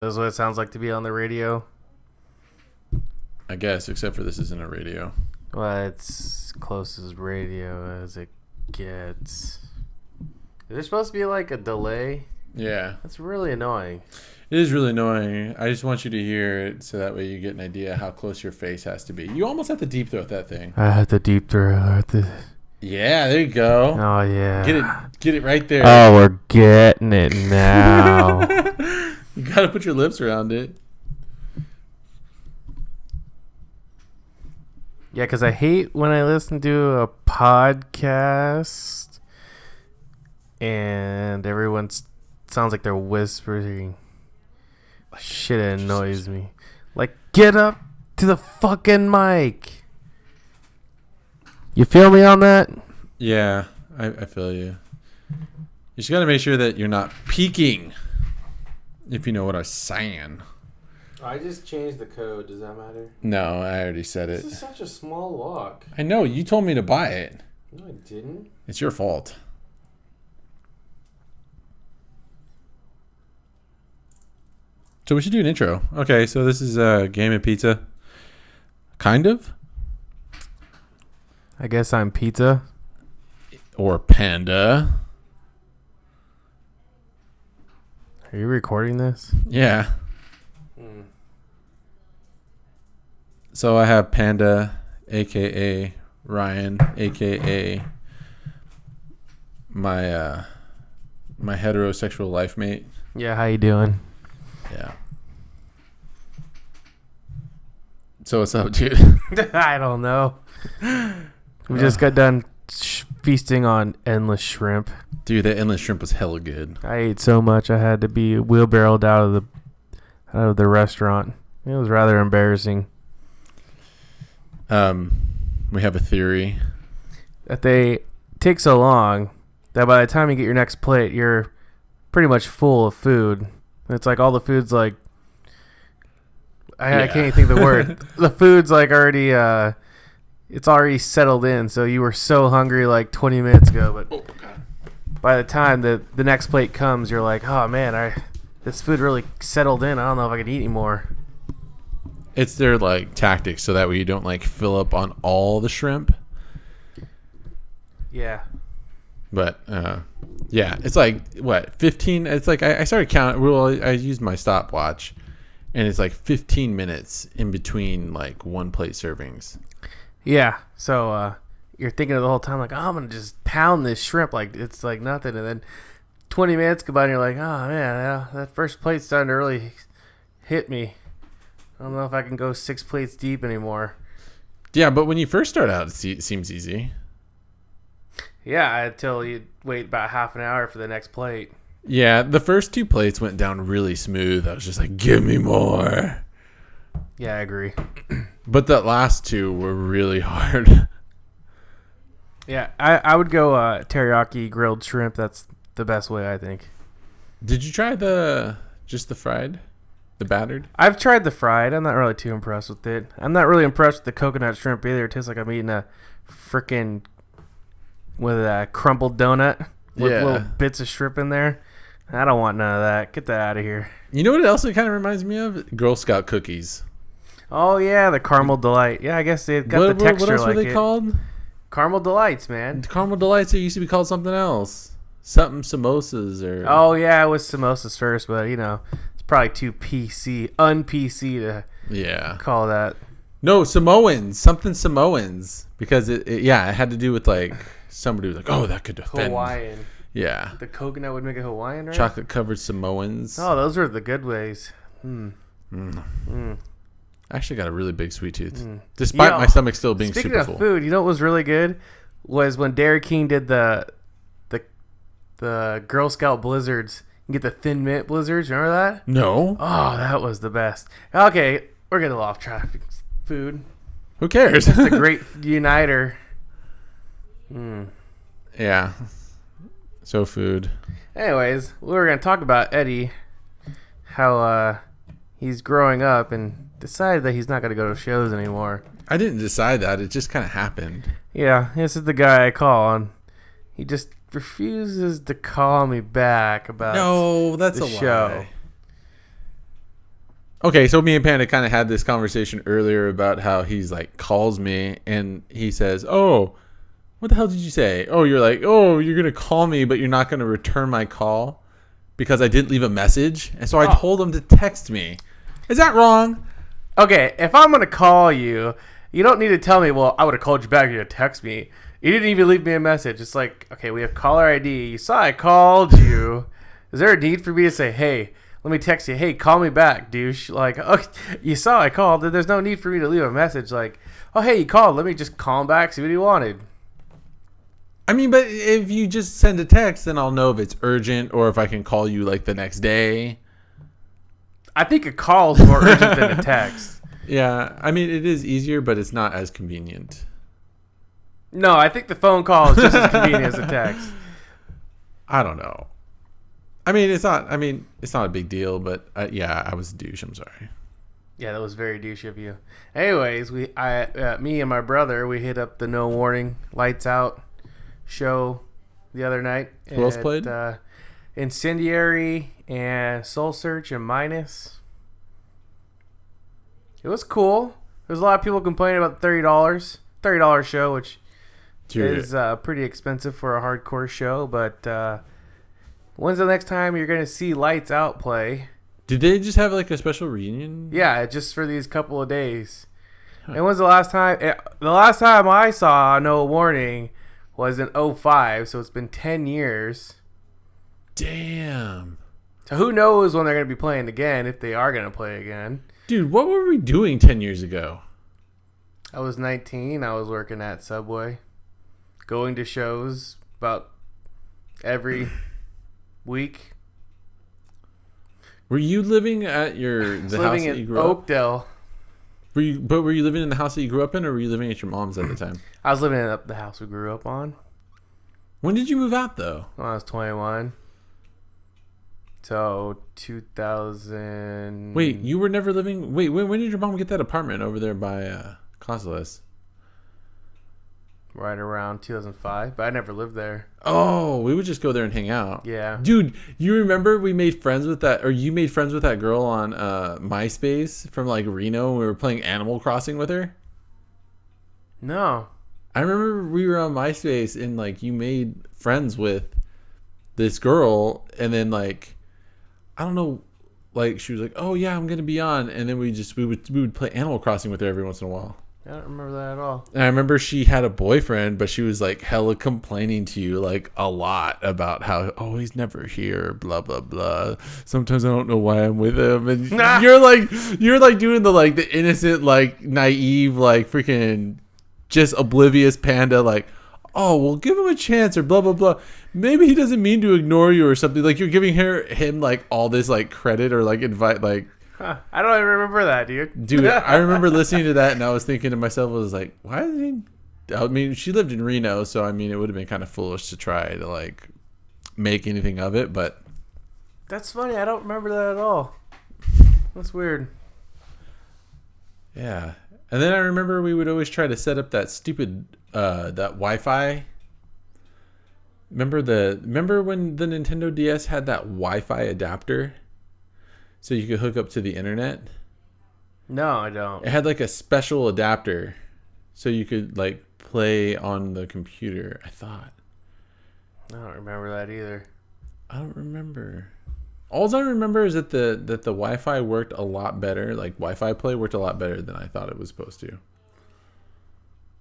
That's what it sounds like to be on the radio. I guess, except for this isn't a radio. Well, it's close as radio as it gets. Is there supposed to be like a delay? Yeah. That's really annoying. It is really annoying. I just want you to hear it so that way you get an idea how close your face has to be. You almost have to deep throat that thing. I had to deep throat. Yeah, there you go. Oh, yeah. Get it right there. Oh, we're getting it now. You gotta put your lips around it. Yeah, because I hate when I listen to a podcast and everyone sounds like they're whispering. Shit annoys me. Like, get up to the fucking mic. You feel me on that? Yeah, I feel you. You just gotta make sure that you're not peeking, if you know what I'm saying. I just changed the code. Does that matter? No, I already said it. This is such a small lock. I know, you told me to buy it. No, I didn't. It's your fault. So we should do an intro. Okay, so this is Game and Pizza. Kind of? I guess I'm pizza. Or Panda. Are you recording this? Yeah. So I have Panda, a.k.a. Ryan, a.k.a. my heterosexual life mate. Yeah, how you doing? Yeah. So what's up, dude? I don't know. We just got done feasting on endless shrimp. Dude, that endless shrimp was hella good. I ate so much I had to be wheelbarrowed out of the restaurant. It was rather embarrassing. We have a theory That they take so long that by the time you get your next plate, you're pretty much full of food. It's like all the food's like I can't even think of the word. The food's like already it's already settled in, so you were so hungry like 20 minutes ago, but by the time the next plate comes, you're like, oh man, this food really settled in. I don't know if I can eat anymore. It's their like tactics so that way you don't like fill up on all the shrimp. Yeah. But yeah, it's like what 15. It's like I started counting. Well, I used my stopwatch, and it's like 15 minutes in between like one plate servings. Yeah. So you're thinking of the whole time like, oh, I'm gonna just pound this shrimp like it's like nothing, and then 20 minutes go by and you're like, oh man, yeah, that first plate's starting to really hit me. I don't know if I can go 6 plates deep anymore. Yeah, but when you first start out, it seems easy. Yeah, until you wait about half an hour for the next plate. Yeah, the first 2 plates went down really smooth. I was just like, give me more. Yeah, I agree. But the last 2 were really hard. Yeah, I would go teriyaki grilled shrimp. That's the best way, I think. Did you try just the fried? The battered? I've tried the fried. I'm not really too impressed with it. I'm not really impressed with the coconut shrimp either. It tastes like I'm eating a freaking with a crumbled donut with little bits of shrimp in there. I don't want none of that. Get that out of here. You know what else it kind of reminds me of? Girl Scout cookies. Oh, yeah, the Caramel Delight. Yeah, I guess they got the texture what else like were they called? Caramel Delights, man. The Caramel Delights, it used to be called something else. Something samosas or... Oh, yeah, it was samosas first, but, you know, it's probably too un-PC to call that. No, Samoans. Something Samoans. Because, it had to do with, like, somebody was like, oh, that could offend. Hawaiian. Yeah. The coconut would make a Hawaiian, right? Chocolate-covered Samoans. Oh, those were the good ways. I actually got a really big sweet tooth. Despite my stomach still being super full. Speaking of food, you know what was really good? Was when Dairy King did the Girl Scout Blizzards. You get the Thin Mint Blizzards. Remember that? No. Oh, that was the best. Okay, we're getting a little off track. Food. Who cares? It's a great uniter. Yeah. So food. Anyways, we were going to talk about Eddie. How he's growing up and decided that he's not going to go to shows anymore. I didn't decide that. It just kind of happened. Yeah, this is the guy I call, and he just refuses to call me back about that's the a show. lie. Okay, so me and Panda kind of had this conversation earlier about how he's like calls me and he says, "Oh, what the hell did you say? Oh, you're like, oh, you're gonna call me, but you're not gonna return my call because I didn't leave a message." And so I told him to text me. Is that wrong? Okay, if I'm going to call you, you don't need to tell me, well, I would have called you back. You text me. You didn't even leave me a message. It's like, okay, we have caller ID. You saw I called you. Is there a need for me to say, hey, let me text you, hey, call me back, douche? Like, oh, you saw I called. There's no need for me to leave a message like, oh, hey, you called. Let me just call him back, see what he wanted. I mean, but if you just send a text, then I'll know if it's urgent or if I can call you like the next day. I think a call is more urgent than a text. Yeah, I mean, it is easier, but it's not as convenient. No, I think the phone call is just as convenient as a text. I don't know. I mean, it's not a big deal, but yeah, I was a douche. I'm sorry. Yeah, that was very douche of you. Anyways, me and my brother, we hit up the No Warning Lights Out show the other night. Who else played? Incendiary and Soul Search and Minus. It was cool. There's a lot of people complaining about the $30 show, which is pretty expensive for a hardcore show. But when's the next time you're going to see Lights Out play? Did they just have like a special reunion? Yeah, just for these couple of days. Huh. And when's the last time? The last time I saw No Warning was in 2005, so it's been 10 years. Damn. So who knows when they're going to be playing again, if they are going to play again. Dude, what were we doing 10 years ago? I was 19. I was working at Subway. Going to shows about every week. Were you living at the house that you grew up? Oakdale. Were you living in the house that you grew up in, or were you living at your mom's at the time? I was living in the house we grew up on. When did you move out, though? When I was 21. So 2000. Wait, you were never living. Wait, when did your mom get that apartment over there by Consulus? Right around 2005, but I never lived there. Oh, we would just go there and hang out. Yeah, dude, you remember we made friends with that, or you made friends with that girl on MySpace from like Reno, and we were playing Animal Crossing with her? No, I remember we were on MySpace and like you made friends with this girl, and then like I don't know, like she was like, "Oh yeah, I'm gonna be on," and then we would play Animal Crossing with her every once in a while. I don't remember that at all. And I remember she had a boyfriend, but she was like hella complaining to you like a lot about how, oh, he's never here, blah blah blah. Sometimes I don't know why I'm with him, and you're like doing the innocent, like naive, like freaking just oblivious Panda, like, oh, well, give him a chance or blah blah blah. Maybe he doesn't mean to ignore you or something. Like you're giving him like all this like credit or like invite like. Huh, I don't even remember that, dude. Dude, I remember listening to that and I was thinking to myself, I was like, why is he? I mean, she lived in Reno, so I mean, it would have been kind of foolish to try to like make anything of it, but. That's funny. I don't remember that at all. That's weird. Yeah. And then I remember we would always try to set up that stupid, that Wi-Fi. Remember when the Nintendo DS had that Wi-Fi adapter? So you could hook up to the internet? No, I don't. It had like a special adapter. So you could like play on the computer, I thought. I don't remember that either. I don't remember. All I remember is that the Wi-Fi worked a lot better. Like Wi-Fi play worked a lot better than I thought it was supposed to.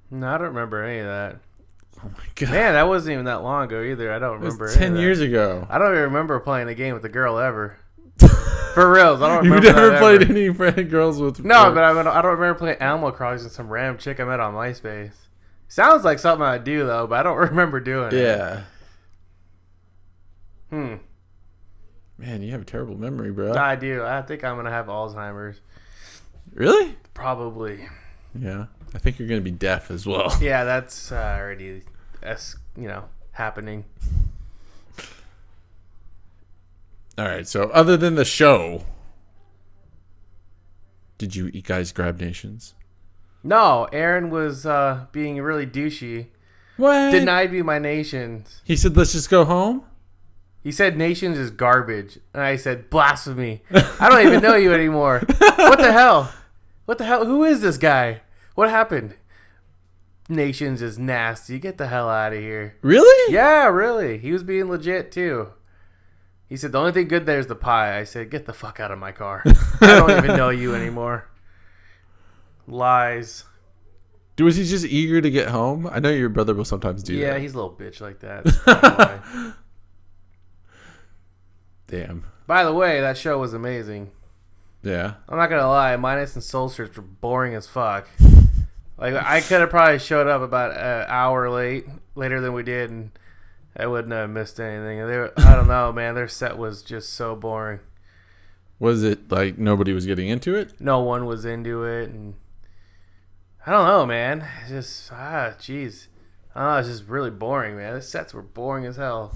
No, I don't remember any of that. Oh my god. Man, that wasn't even that long ago either. I don't remember. It was 10 years ago. I don't even remember playing a game with a girl ever. For reals, I don't remember. You never played any friend girls with. No, but I don't remember playing Animal Crossing with some random chick I met on MySpace. Sounds like something I'd do though, but I don't remember doing it. Yeah. Man, you have a terrible memory, bro. I do. I think I'm gonna have Alzheimer's. Really? Probably. Yeah. I think you're gonna be deaf as well. Yeah, that's already, happening. All right. So, other than the show, did you guys grab nations? No, Aaron was being really douchey. What? Denied me my nations. He said, "Let's just go home." He said Nations is garbage. And I said, blasphemy. I don't even know you anymore. What the hell? What the hell? Who is this guy? What happened? Nations is nasty. Get the hell out of here. Really? Yeah, really. He was being legit, too. He said, the only thing good there is the pie. I said, get the fuck out of my car. I don't even know you anymore. Lies. Was he just eager to get home? I know your brother will sometimes do that. Yeah, he's a little bitch like that. That's probably why. Damn. By the way, that show was amazing. Yeah. I'm not gonna lie, Minus and Soul Search were boring as fuck. Like, I could have probably showed up about an hour later than we did, and I wouldn't have missed anything. I don't know, man. Their set was just so boring. Was it like nobody was getting into it? No one was into it, and I don't know, man. It's just jeez. I don't know, it's just really boring, man. The sets were boring as hell.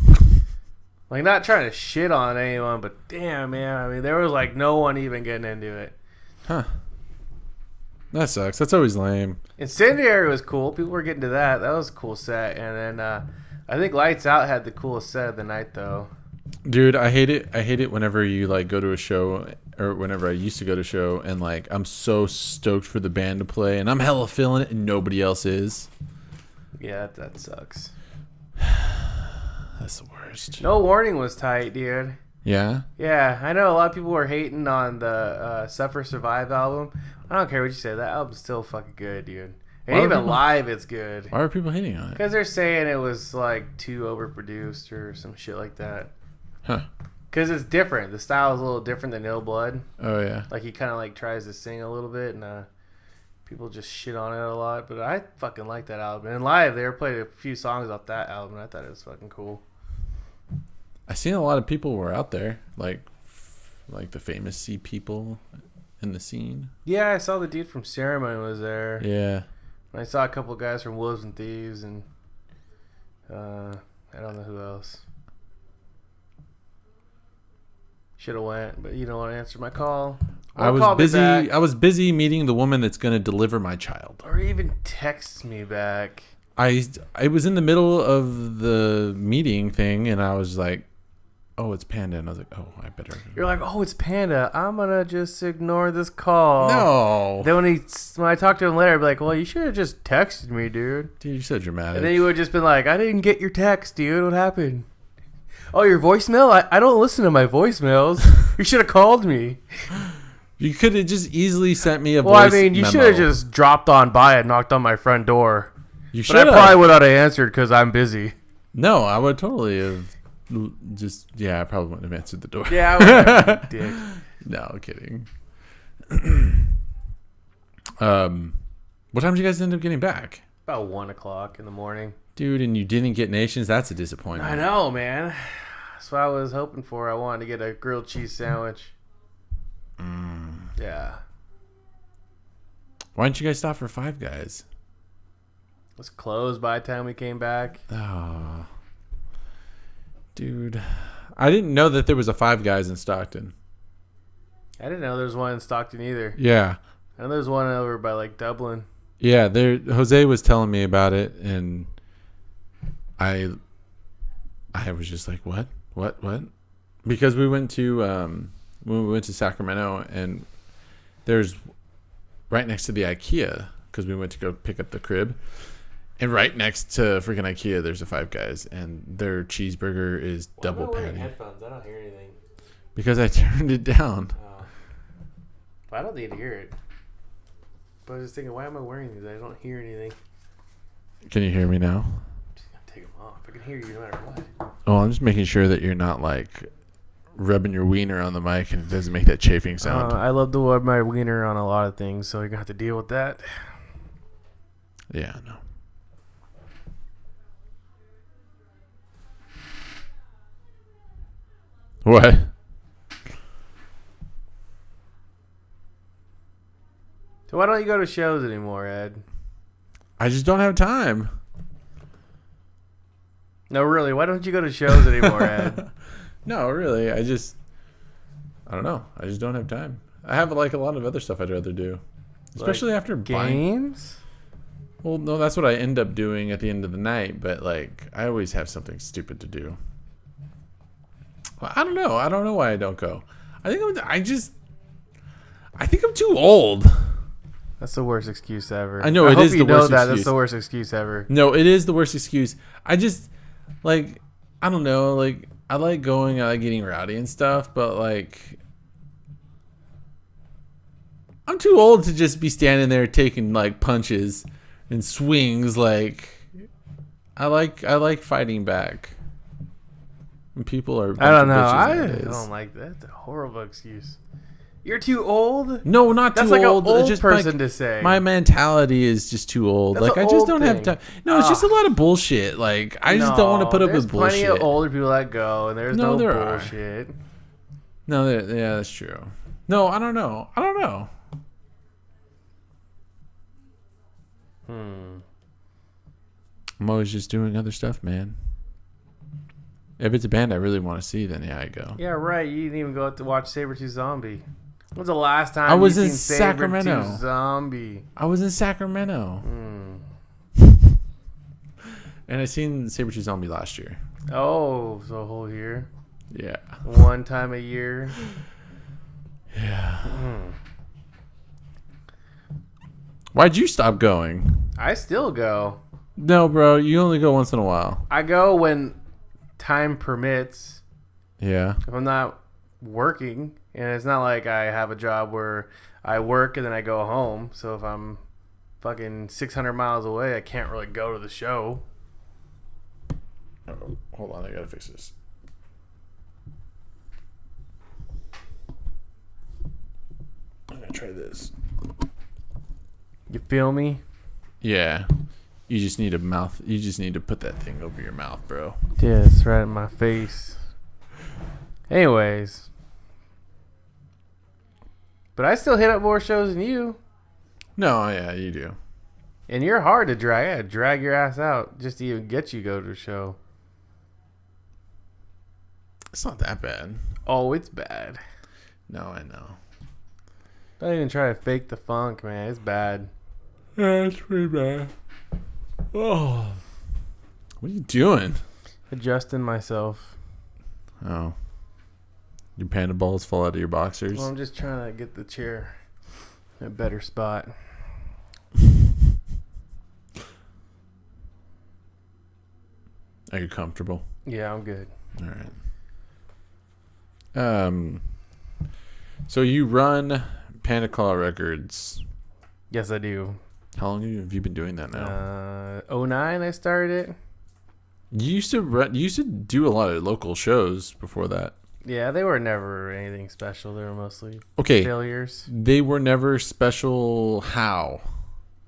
Like, not trying to shit on anyone, but damn, man. I mean, there was like no one even getting into it. Huh. That sucks. That's always lame. Incendiary was cool. People were getting to that. That was a cool set. And then I think Lights Out had the coolest set of the night, though. Dude, I hate it. I hate it whenever you like go to a show, or whenever I used to go to a show, and like I'm so stoked for the band to play, and I'm hella feeling it, and nobody else is. Yeah, that sucks. That's the worst. No Warning was tight, dude. Yeah? Yeah, I know a lot of people were hating on the Suffer Survive album. I don't care what you say. That album's still fucking good, dude. And Why are even people- live, it's good. Why are people hating on it? Because they're saying it was like too overproduced or some shit like that. Huh. Because it's different. The style is a little different than Ill Blood. Oh, yeah. Like, he kind of like tries to sing a little bit, and people just shit on it a lot. But I fucking like that album. And live, they were playing a few songs off that album, and I thought it was fucking cool. I seen a lot of people were out there, like the famous C people in the scene. Yeah, I saw the dude from Ceremony was there. Yeah. And I saw a couple guys from Wolves and Thieves, and I don't know who else. Should have went, but you don't want to answer my call. I was busy meeting the woman that's going to deliver my child. Or even text me back. I was in the middle of the meeting thing, and I was like, oh, it's Panda. And I was like, oh, I better. You're like, oh, it's Panda. I'm going to just ignore this call. No. Then when I talk to him later, I'd be like, well, you should have just texted me, dude. Dude, you're so dramatic. And then you would have just been like, I didn't get your text, dude. What happened? Oh, your voicemail? I don't listen to my voicemails. You should have called me. You could have just easily sent me a voice Well, I mean, you memo. should have just dropped on by and knocked on my front door. You But should I have. probably would not have answered because I'm busy. No, I would totally have just, I probably wouldn't have answered the door. Yeah, I would have been a dick. No, I'm kidding. What time did you guys end up getting back? About 1 o'clock in the morning. Dude, and you didn't get Nations? That's a disappointment. I know, man. That's what I was hoping for. I wanted to get a grilled cheese sandwich. Yeah. Why didn't you guys stop for Five Guys? It was closed by the time we came back. Oh. Dude. I didn't know that there was a Five Guys in Stockton. I didn't know there was one in Stockton either. Yeah. I know there's one over by like Dublin. Yeah, Jose was telling me about it, and I was just like, what? Because we went to when we went to Sacramento, and there's right next to the IKEA, because we went to go pick up the crib, and right next to freaking IKEA there's a Five Guys, and their cheeseburger is double patty. Headphones. I don't hear anything. Because I turned it down. Oh. I don't need to hear it. But I was just thinking, why am I wearing these? I don't hear anything. Can you hear me now? I'm just gonna take them off. I can hear you no matter what. Oh, I'm just making sure that you're not like rubbing your wiener on the mic and it doesn't make that chafing sound. I love to rub my wiener on a lot of things, so you're gonna have to deal with that. Yeah, no. What? So why don't you go to shows anymore, Ed? I just don't have time. No, really, why don't you go to shows anymore, Ed? No, really. I don't know. I just don't have time. I have like a lot of other stuff I'd rather do. Especially after buying. Games? Well, no, that's what I end up doing at the end of the night, but like I always have something stupid to do. Well, I don't know. I don't know why I don't go. I think I'm too old. That's the worst excuse ever. I know it is the worst excuse. That's the worst excuse ever. No, it is the worst excuse. I just like I don't know. Like I like going. I like getting rowdy and stuff, but like I'm too old to just be standing there taking like punches and swings. Like I like fighting back. And people are. I don't know. I don't like that. That's a horrible excuse. You're too old? No, not too old. That's like an old just person to say. My mentality is just too old. That's like I just don't have time. No, it's just a lot of bullshit. Like I just don't want to put up with bullshit. There's plenty of older people that go, and there's no bullshit. No, yeah, that's true. No, I don't know. I'm always just doing other stuff, man. If it's a band I really want to see, then yeah, I go. Yeah, right. You didn't even go out to watch Sabretooth Zombie. When's the last time I was you in seen Sacramento. Sabretooth Zombie? I was in Sacramento. And I seen Sabretooth Zombie last year. Oh, so a whole year? Yeah. One time a year? Yeah. Why'd you stop going? I still go. No, bro. You only go once in a while. I go when time permits. Yeah. If I'm not working, and it's not like I have a job where I work and then I go home. So if I'm fucking 600 miles away, I can't really go to the show. Oh, hold on, I gotta fix this. I'm gonna try this. You feel me? Yeah. You just need a mouth. You just need to put that thing over your mouth, bro. Yeah, it's right in my face. Anyways. But I still hit up more shows than you. No, yeah, you do. And you're hard to drag. I gotta drag your ass out just to even get you to go to a show. It's not that bad. Oh, it's bad. No, I know. Don't even try to fake the funk, man. It's bad. Yeah, it's pretty bad. Oh. What are you doing? Adjusting myself. Oh. Your panda balls fall out of your boxers? Well, I'm just trying to get the chair in a better spot. Are you comfortable? Yeah, I'm good. All right. So you run Pandaclaw Records. Yes, I do. How long have you been doing that now? 09 I started it. You used to do a lot of local shows before that. Yeah, they were never anything special. They were mostly failures. They were never special. How?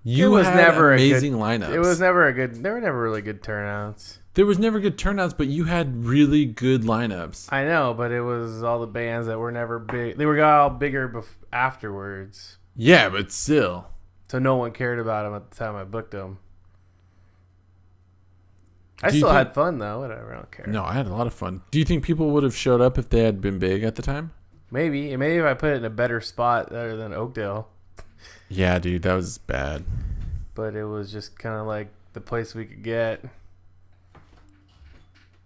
You it was had never amazing a good, lineups. It was never a good. There were never really good turnouts. There was never good turnouts, but you had really good lineups. I know, but it was all the bands that were never big. They got all bigger afterwards. Yeah, but still. So no one cared about them at the time I booked them. I still had fun though. Whatever, I don't care. No, I had a lot of fun. Do you think people would have showed up if they had been big at the time? Maybe if I put it in a better spot other than Oakdale. Yeah, dude, that was bad. But it was just kind of like the place we could get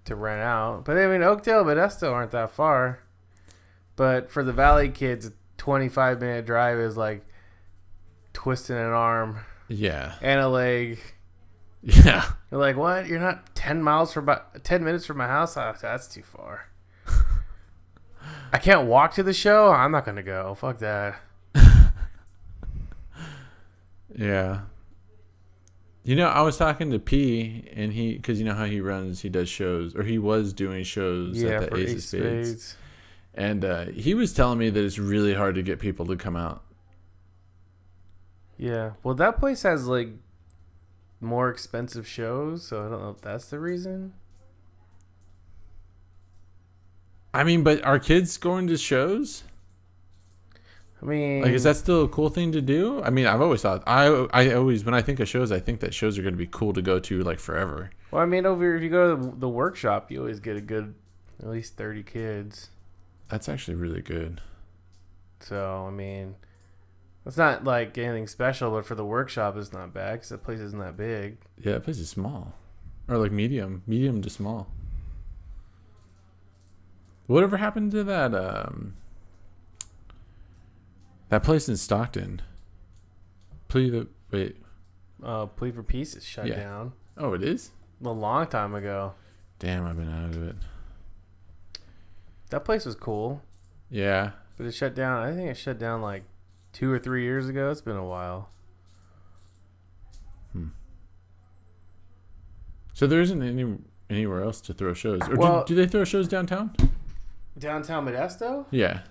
to rent out. But I mean, Oakdale, Modesto aren't that far. But for the Valley kids, a 25-minute drive is like twisting an arm. Yeah. And a leg. Yeah. You're like, what? You're not 10 minutes from my house? Oh, that's too far. I can't walk to the show? I'm not going to go. Fuck that. Yeah. You know, I was talking to P, and because you know how he does shows, or he was doing shows at the Ace of Spades. And he was telling me that it's really hard to get people to come out. Yeah. Well, that place has, like, more expensive shows, so I don't know if that's the reason. I mean, but are kids going to shows? I mean, like, is that still a cool thing to do? I mean, I've always thought I always when I think of shows, I think that shows are going to be cool to go to like forever. Well, I mean, if you go to the workshop, you always get a good at least 30 kids. That's actually really good. So I mean, it's not like anything special, but for the workshop, it's not bad because the place isn't that big. Yeah, that place is small, or like medium to small. Whatever happened to that that place in Stockton? Wait. Plea for Peace is shut down. Oh, it is? A long time ago. Damn, I've been out of it. That place was cool. Yeah. But it shut down. I think it shut down like 2 or 3 years ago. It's been a while. So there isn't anywhere else to throw shows. Or do they throw shows downtown? Downtown Modesto? Yeah.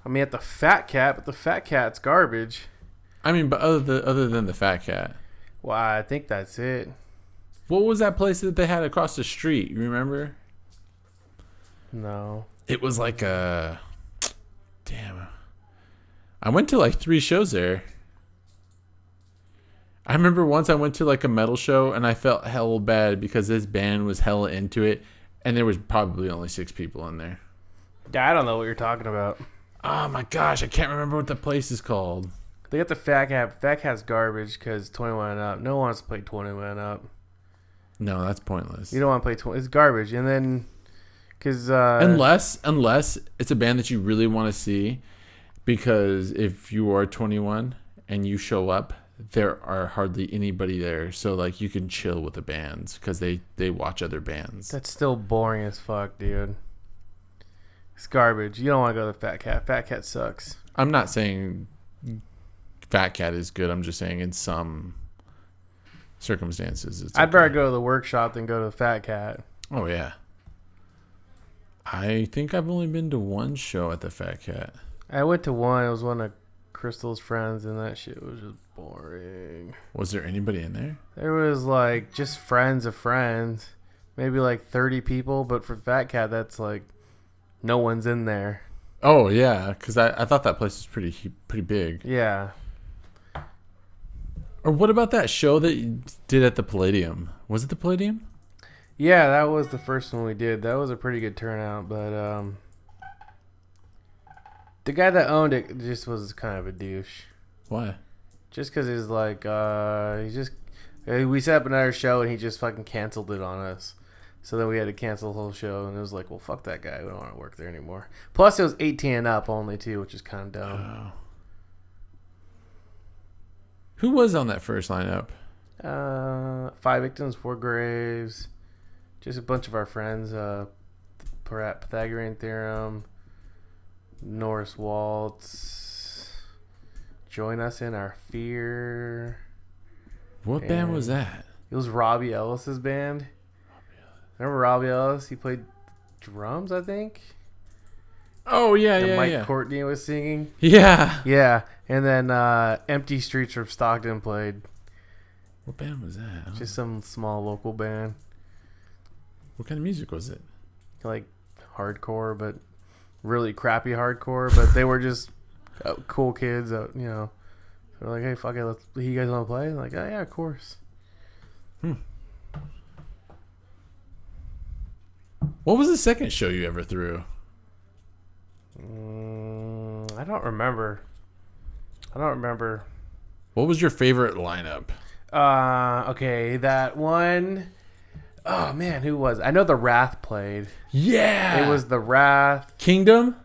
I mean, at the Fat Cat, but the Fat Cat's garbage. I mean, but other than the Fat Cat. Well, I think that's it. What was that place that they had across the street? You remember? No. It was like a... Damn. I went to like 3 shows there. I remember once I went to like a metal show and I felt hella bad because this band was hella into it and there was probably only 6 people in there. Yeah, I don't know what you're talking about. Oh my gosh, I can't remember what the place is called. They got the Fat Cat. Fat Cat's garbage because 21 and up. No one wants to play 21 and up. No, that's pointless. You don't want to play 20. It's garbage. And then, because... unless it's a band that you really want to see, because if you are 21 and you show up, there are hardly anybody there. So, like, you can chill with the bands because they watch other bands. That's still boring as fuck, dude. It's garbage. You don't want to go to the Fat Cat. Fat Cat sucks. I'm not saying Fat Cat is good. I'm just saying in some circumstances it's I'd rather go to the Workshop than go to the Fat Cat. Oh, yeah. I think I've only been to one show at the Fat Cat. I went to one. It was one of Crystal's friends, and that shit was just boring. Was there anybody in there? There was, like, just friends of friends. Maybe, like, 30 people. But for Fat Cat, that's, like, no one's in there. Oh, yeah. Because I thought that place was pretty big. Yeah. Or what about that show that you did at the Palladium? Was it the Palladium? Yeah, that was the first one we did. That was a pretty good turnout, but the guy that owned it just was kind of a douche. Why? Just because he's like, we set up another show and he just fucking canceled it on us. So then we had to cancel the whole show, and it was like, well, fuck that guy. We don't want to work there anymore. Plus, it was 18 and up only, too, which is kind of dumb. Oh. Who was on that first lineup? 5 Victims, 4 Graves. Just a bunch of our friends. Pythagorean Theorem. Norris Waltz. Join Us in Our Fear. What band was that? It was Robbie Ellis's band. Remember Robbie Ellis? He played drums, I think. Oh, yeah, and yeah, Mike Courtney was singing. Yeah. Yeah. And then Empty Streets from Stockton played. What band was that? Just some small local band. What kind of music was it? Like hardcore, but really crappy hardcore. But they were just cool kids, you know. They're like, hey, fuck it, you guys want to play? I'm like, oh, yeah, of course. What was the second show you ever threw? I don't remember. What was your favorite lineup? Okay, that one. Oh man, who was? I know the Wrath played. Yeah, it was the Wrath. Kingdom.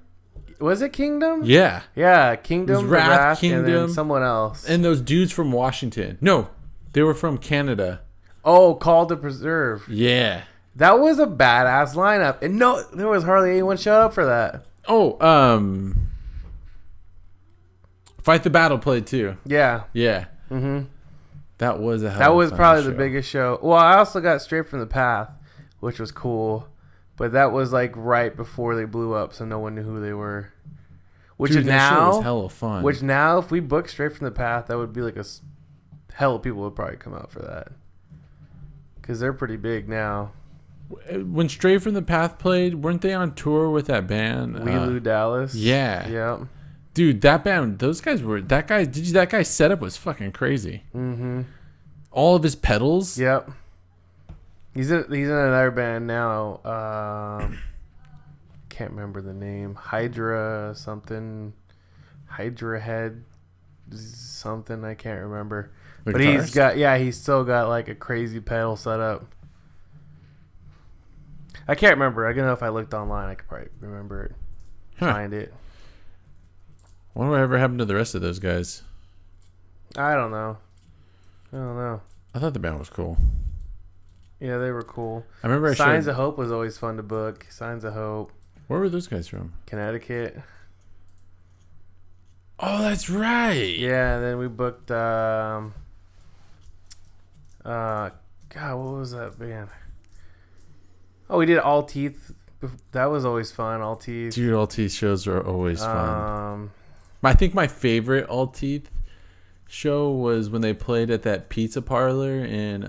Was it Kingdom? Yeah. Yeah, Kingdom. It was Wrath, Kingdom, and then someone else. And those dudes from Washington. No, they were from Canada. Oh, Call to Preserve. Yeah. That was a badass lineup, and no, there was hardly anyone showed up for that. Oh, Fight the Battle played too. Yeah. Yeah. Mm-hmm. That was a hell That of was a probably show. the biggest show. Well, I also got Straight from the Path, which was cool, but that was like right before they blew up, so no one knew who they were. Which Dude, that show now was hella fun. Which now, if we booked Straight from the Path, that would be like hell of people would probably come out for that, because they're pretty big now. When Straight from the Path played, weren't they on tour with that band? We Lou Dallas. Yeah. Yep. Dude, that band, those guys were, that guy's setup was fucking crazy. Mm-hmm. All of his pedals. Yep. He's in another band now. Can't remember the name. Hydra something. Hydra Head something. I can't remember. The but guitarist? he's still got like a crazy pedal setup. I can't remember. I don't know if I looked online. I could probably remember it. Find it. Wonder what ever happened to the rest of those guys. I don't know. I thought the band was cool. Yeah, they were cool. I remember Signs of Hope was always fun to book. Signs of Hope. Where were those guys from? Connecticut. Oh, that's right. Yeah, and then we booked God, what was that band? Oh, we did All Teeth. That was always fun. All Teeth. Dude, All Teeth shows are always fun. I think my favorite All Teeth show was when they played at that pizza parlor in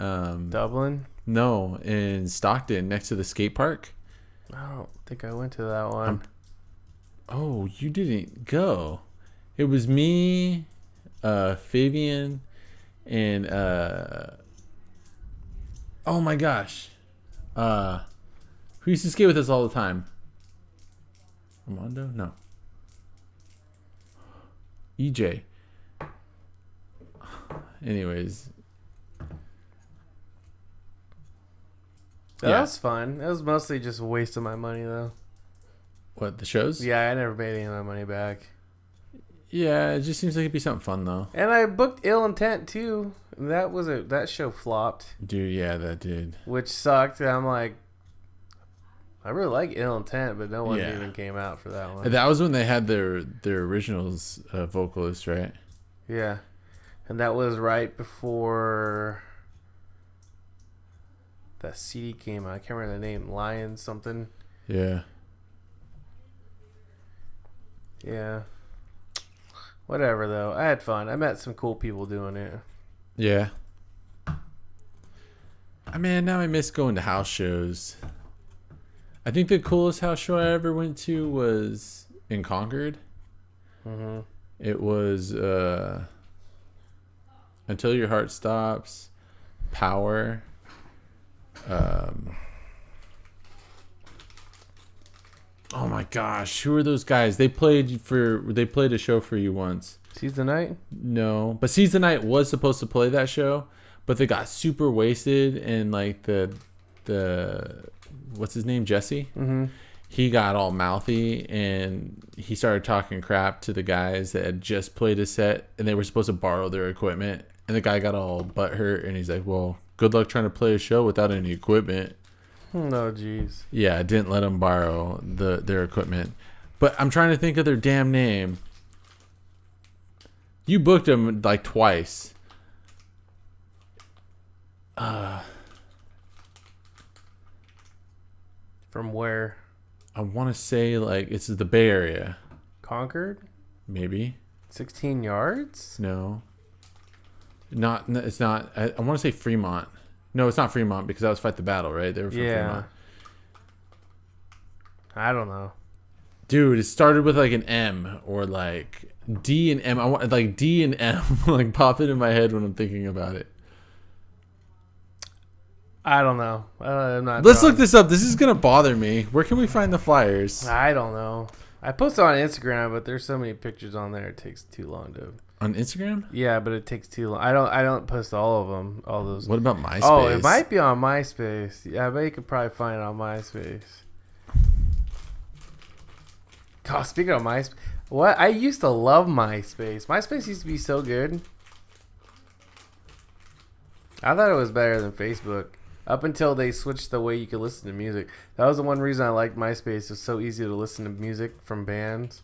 Dublin? No, in Stockton, next to the skate park. I don't think I went to that one. Oh, you didn't go. It was me, Fabian, and oh my gosh, who used to skate with us all the time? Armando? No. EJ. Anyways. That was fun. It was mostly just a waste of my money, though. What, the shows? Yeah, I never made any of my money back. Yeah, it just seems like it'd be something fun, though. And I booked Ill Intent, too. That show flopped. Dude, yeah, that did. Which sucked. I'm like, I really like Ill Intent, but no one even came out for that one. That was when they had their originals vocalist, right? Yeah. And that was right before that CD came out. I can't remember the name. Lion something. Yeah. Yeah. Whatever, though. I had fun. I met some cool people doing it. Yeah. I mean, now I miss going to house shows. I think the coolest house show I ever went to was in Concord. Mm-hmm. It was Until Your Heart Stops, Power. Oh my gosh, who are those guys? They played a show for you once. Seize the Night? No, but Seize the Night was supposed to play that show, but they got super wasted and like the what's his name, Jesse? Mm-hmm. He got all mouthy and he started talking crap to the guys that had just played a set and they were supposed to borrow their equipment. And the guy got all butthurt and he's like, "Well, good luck trying to play a show without any equipment." No, jeez. Yeah, I didn't let them borrow their equipment. But I'm trying to think of their damn name. You booked them like twice. From where? I want to say like it's the Bay Area. Concord? Maybe. 16 yards? No. It's not. I want to say Fremont. No, it's not Fremont because that was Fight the Battle, right? They were from Fremont. I don't know. Dude, it started with like an M or like D and M. I want like D and M like pop it in my head when I'm thinking about it. I don't know. I'm not. Let's look this up. This is gonna bother me. Where can we find the flyers? I don't know. I posted on Instagram, but there's so many pictures on there. It takes too long to. On Instagram? Yeah, but it takes too long. I don't post all of them. All those. What about MySpace? Oh, it might be on MySpace. Yeah, I bet you could probably find it on MySpace. God, speaking of MySpace, what I used to love MySpace. MySpace used to be so good. I thought it was better than Facebook. Up until they switched the way you could listen to music. That was the one reason I liked MySpace. It was so easy to listen to music from bands.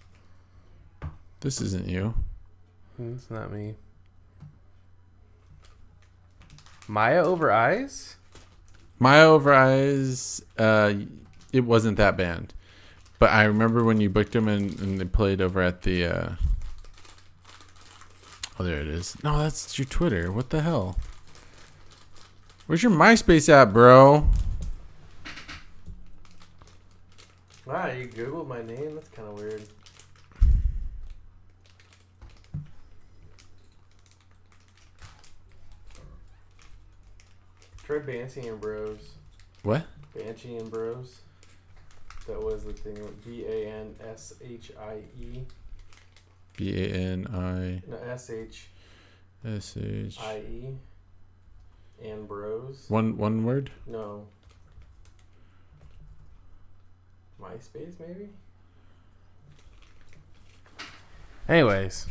This isn't you. It's not me. Maya Over Eyes? Maya Over Eyes, it wasn't that band. But I remember when you booked them and they played over at the... Oh, there it is. No, that's your Twitter. What the hell? Where's your MySpace at, bro? Wow, you Googled my name? That's kind of weird. Try Banshee and Bros. What? Banshee and Bros. That was the thing. BANSHIE. BANI. No, SHIE. SH. And Bros. One word? No. MySpace, maybe? Anyways.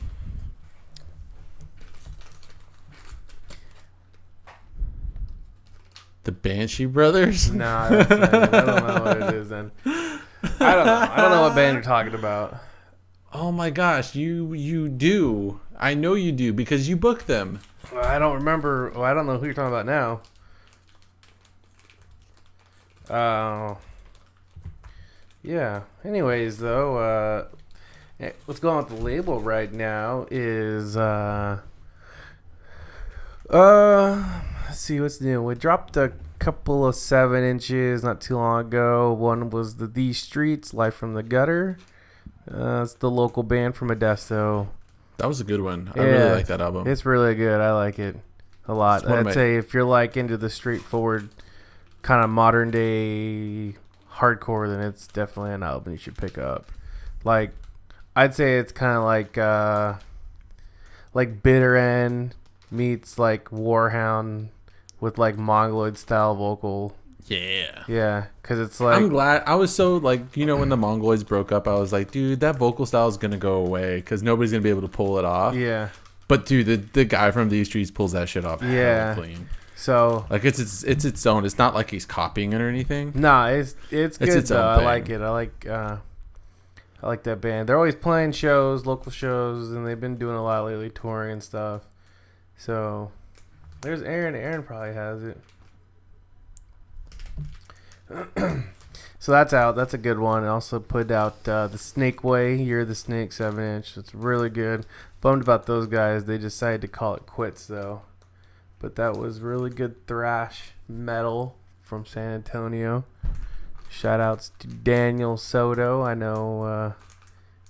The Banshee Brothers? Nah, that's not it. I don't know what it is then. I don't know. I don't know what band you're talking about. Oh my gosh, you do. I know you do because you booked them. I don't remember. Well, I don't know who you're talking about now. Yeah. Anyways, though, what's going on with the label right now is let's see what's new. We dropped a couple of 7-inches not too long ago. One was the These Streets, Life from the Gutter. It's the local band from Modesto. That was a good one. I really like that album. It's really good. I like it a lot. I'd say if you're like into the straightforward kind of modern day hardcore, then it's definitely an album you should pick up. Like, I'd say it's kind of like Bitter End meets like Warhound with like Mongoloid style vocal. Yeah, because it's like, I'm glad. I was so like, when the Mongoloids broke up, I was like, dude, that vocal style is gonna go away because nobody's gonna be able to pull it off. Yeah, but dude, the guy from These Streets pulls that shit off. Yeah, clean. So like it's its own. It's not like he's copying it or anything. Nah, it's good its though. I like it. I like that band. They're always playing shows, local shows, and they've been doing a lot lately, touring and stuff. So there's Aaron. Aaron probably has it. So that's out. That's a good one. I also put out the Snake Way, Year of the Snake 7-inch. It's really good. Bummed about those guys. They decided to call it quits though. But that was really good thrash metal from San Antonio. Shout outs to Daniel Soto. I know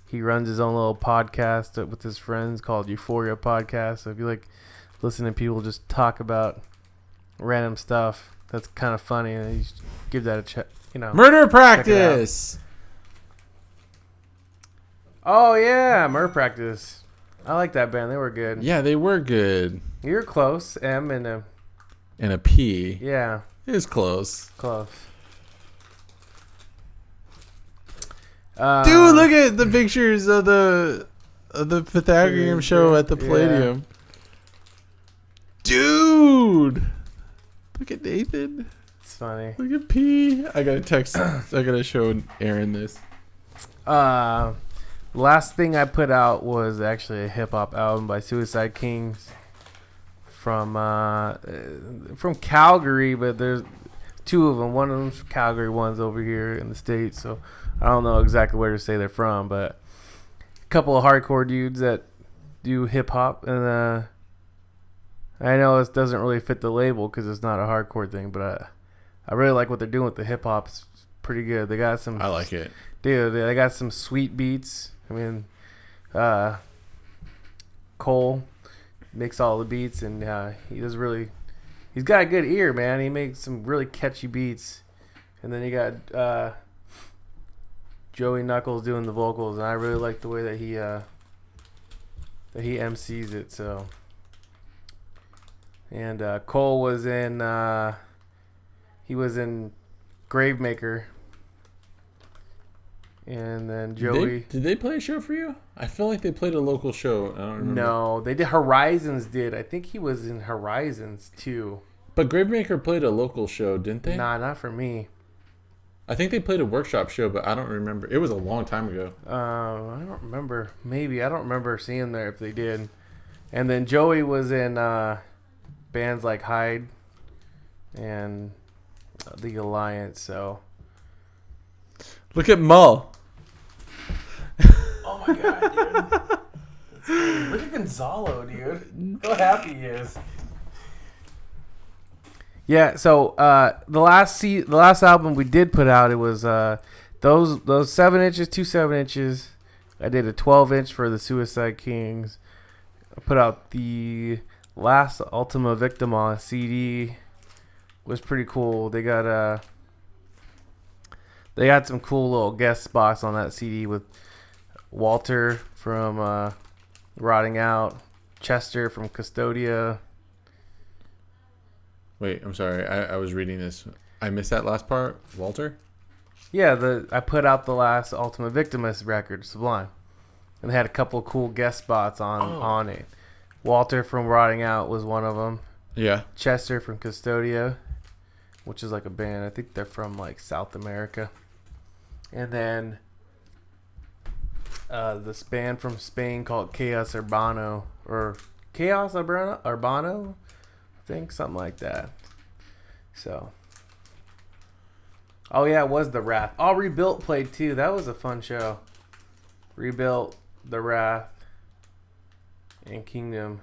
he runs his own little podcast with his friends called Euphoria Podcast. So if you like listening to people just talk about random stuff, that's kind of funny. And you should give that a check. Murder Practice. Oh yeah, Murder Practice. I like that band. They were good. Yeah, they were good. You're close. M and a P. Yeah. It was close. Close. Dude, look at the pictures of the Pythagorean show at the Palladium. Yeah. Dude, look at Nathan. It's funny. Look at P. I gotta text. I gotta show Aaron this. Last thing I put out was actually a hip hop album by Suicide Kings from Calgary, but there's two of them. One of them's from Calgary, one's over here in the States. So I don't know exactly where to say they're from, but a couple of hardcore dudes that do hip hop, and I know it doesn't really fit the label because it's not a hardcore thing, but I really like what they're doing with the hip hop. It's pretty good. They got some. I like it, dude. They got some sweet beats. I mean, Cole makes all the beats, and he's got a good ear, man. He makes some really catchy beats, and then you got Joey Knuckles doing the vocals, and I really like the way that he MCs it. So, and Cole was in Gravemaker. And then Joey. Did they play a show for you? I feel like they played a local show. I don't remember. No, they did. Horizons did. I think he was in Horizons too. But Gravemaker played a local show, didn't they? Nah, not for me. I think they played a workshop show, but I don't remember. It was a long time ago. I don't remember. Maybe. I don't remember seeing them there if they did. And then Joey was in bands like Hyde and The Alliance, so. Look at Mull. Oh my god, dude. Look at Gonzalo, dude. How happy he is. Yeah, so the last album we did put out, it was those 7-inches, 2 7-inches. I did a 12-inch for the Suicide Kings. I put out the last Ultima Victima CD. Was pretty cool. They got some cool little guest spots on that CD with Walter from Rotting Out, Chester from Custodia. Wait, I'm sorry. I was reading this. I missed that last part. Walter? Yeah, I put out the last Ultimate Victimus record, Sublime, and they had a couple of cool guest spots on it. Walter from Rotting Out was one of them. Yeah. Chester from Custodio, which is like a band. I think they're from like South America. And then this band from Spain called Chaos Urbano, or Chaos Urbano, I think, something like that. So, oh yeah, it was The Wrath. Oh, Rebuilt played too. That was a fun show. Rebuilt, The Wrath, and Kingdom.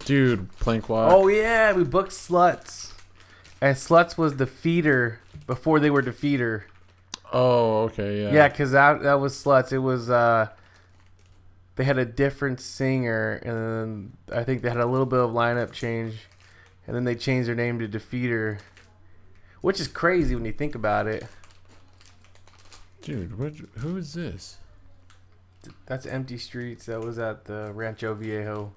Dude, Plank Walk. Oh yeah, we booked Sluts. And Sluts was Defeater before they were Defeater. Oh, okay, yeah. Yeah, because that was Sluts. It was, they had a different singer, and then I think they had a little bit of lineup change, and then they changed their name to Defeater, which is crazy when you think about it. Dude, who is this? That's Empty Streets. That was at the Rancho Viejo.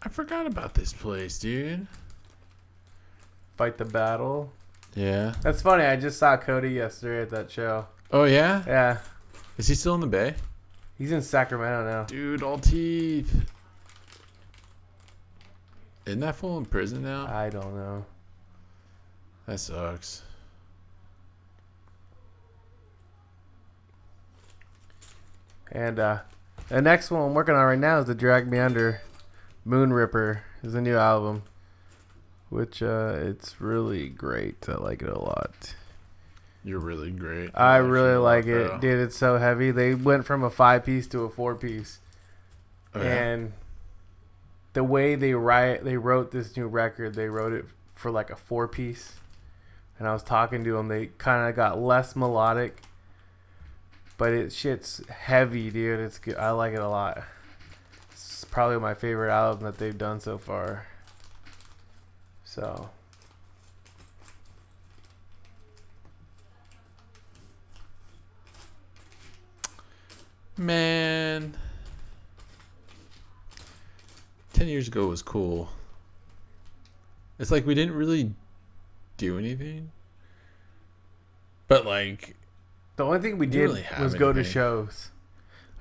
I forgot about this place, dude. Fight the Battle. Yeah. That's funny. I just saw Cody yesterday at that show. Oh, yeah? Yeah. Is he still in the Bay? He's in Sacramento now. Dude, all teeth. Isn't that fool in prison now? I don't know. That sucks. And the next one I'm working on right now is the Drag Me Under. Moon Ripper is a new album, which it's really great. I like it a lot. You're really great. I really like it. Dude, it's so heavy. They went from a 5-piece to a 4-piece. Oh, yeah? And the way they wrote this new record, they wrote it for like a 4-piece. And I was talking to them. They kind of got less melodic, but shit's heavy, dude. It's good. I like it a lot. It's probably my favorite album that they've done so far. So, man, 10 years ago was cool. It's like we didn't really do anything, but like the only thing we did really was go to anything. shows.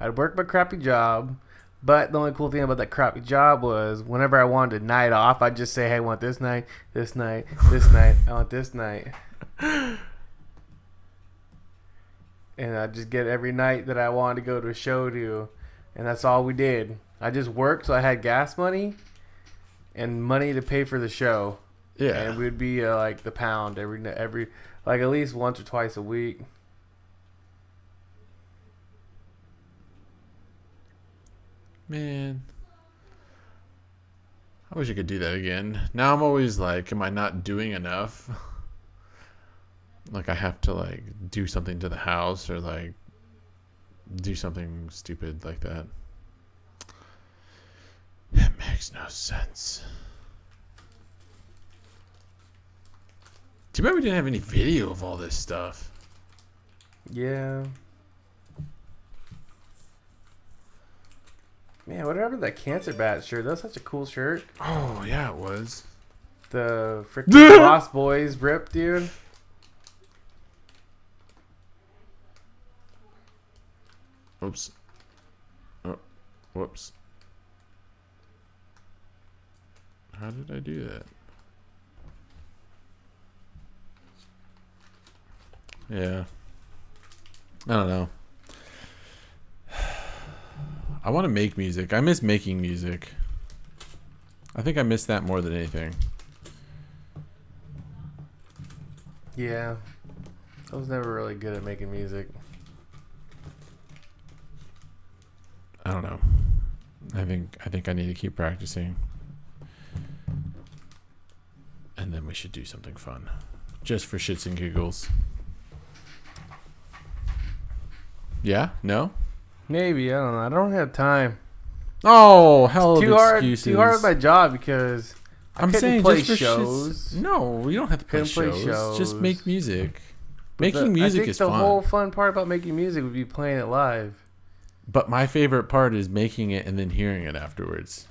I'd work my crappy job, but the only cool thing about that crappy job was whenever I wanted a night off, I'd just say, hey, I want this night, this night, this night, I want this night. And I'd just get every night that I wanted to go to a show to, and that's all we did. I just worked, so I had gas money and money to pay for the show. Yeah. And we'd be like the Pound every like at least once or twice a week. Man, I wish I could do that again. Now I'm always like, am I not doing enough? Like I have to like do something to the house or like do something stupid like that. It makes no sense. Too bad we didn't have any video of all this stuff. Yeah. Man, whatever that Cancer Bat shirt, that was such a cool shirt. Oh, yeah, it was. The freaking Lost Boys rip, dude. Oops. Oh, whoops. How did I do that? Yeah. I don't know. I want to make music. I miss making music. I think I miss that more than anything. Yeah. I was never really good at making music. I don't know. I think I need to keep practicing. And then we should do something fun. Just for shits and giggles. Yeah? No? Maybe, I don't know. I don't have time. Oh, hell of excuses. Too hard with my job because I'm couldn't saying play just for shows. No, you don't have to play Couldn't play shows. shows. Just make music. But Making music I think is the fun. whole fun part about making music would be playing it live. But my favorite part is making it and then hearing it afterwards.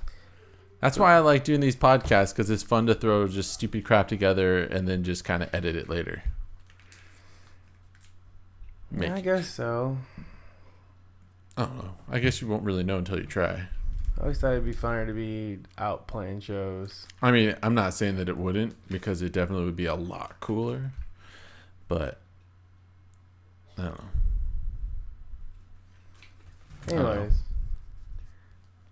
That's why I like doing these podcasts, because it's fun to throw just stupid crap together and then just kind of edit it later. I guess so. I don't know. I guess you won't really know until you try. I always thought it'd be funner to be out playing shows. I mean, I'm not saying that it wouldn't, because it definitely would be a lot cooler. But I don't know. Anyways,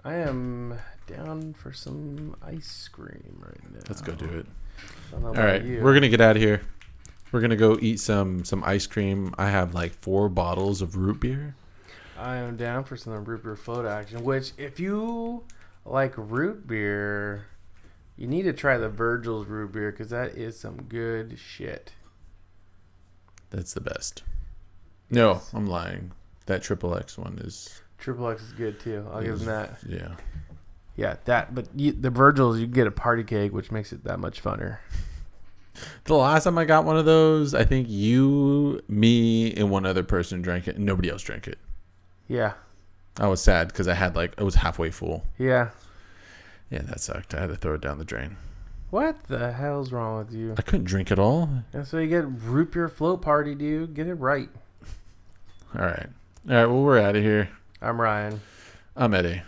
I am down for some ice cream right now. Let's go do it. I don't know All about right, you. we're gonna get out of here. We're gonna go eat some ice cream. I have like 4 bottles of root beer. I am down for some root beer float action, which if you like root beer, you need to try the Virgil's root beer because that is some good shit. That's the best. No, I'm lying. That XXX one is... Triple X is good too. I'll give them that. Yeah. Yeah, that. But the Virgil's, you get a party cake, which makes it that much funner. The last time I got one of those, I think you, me, and one other person drank it, and nobody else drank it. Yeah. I was sad because I had it was halfway full. Yeah. Yeah, that sucked. I had to throw it down the drain. What the hell's wrong with you? I couldn't drink it all. That's why you get root beer float party, dude. Get it right. All right. Well, we're out of here. I'm Ryan. I'm Eddie.